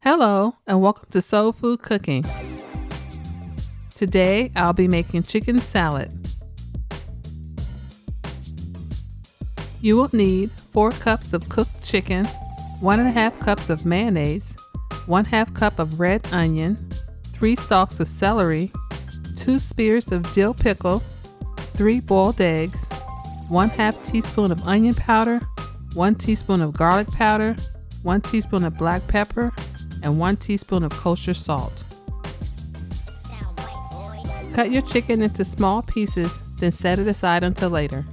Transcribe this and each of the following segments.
Hello and welcome to Soul Food Cooking. Today I'll be making chicken salad. You will need 4 cups of cooked chicken, 1.5 cups of mayonnaise, 1/2 cup of red onion, 3 stalks of celery, 2 spears of dill pickle, 3 boiled eggs, 1/2 teaspoon of onion powder, 1 teaspoon of garlic powder, 1 teaspoon of black pepper, and 1 teaspoon of kosher salt. Cut your chicken into small pieces, then set it aside until later.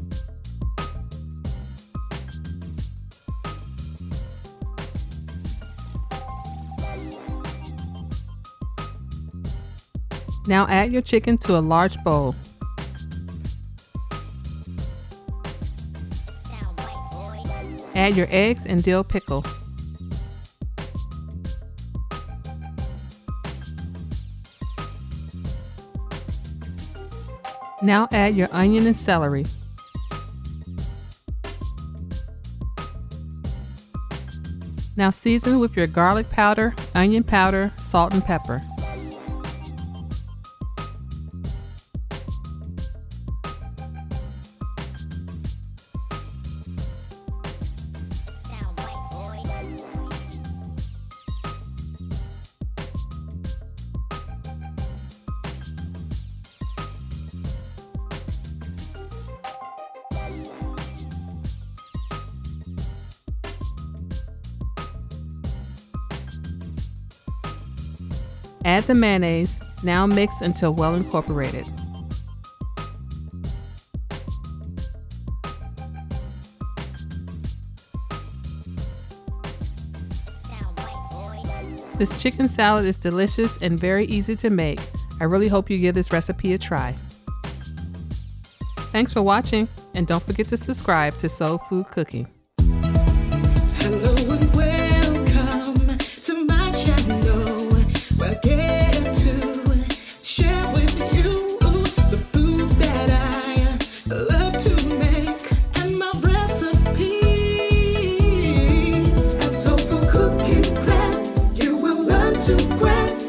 Now add your chicken to a large bowl. Add your eggs and dill pickle. Now add your onion and celery. Now season with your garlic powder, onion powder, salt and pepper. Add the mayonnaise, now mix until well incorporated. This chicken salad is delicious and very easy to make. I really hope you give this recipe a try. Thanks for watching, and don't forget to subscribe to Soul Food Cooking. Hello and welcome to my channel. We're getting to share with you the foods that I love to make and my recipes. And so for cooking class, you will learn to craft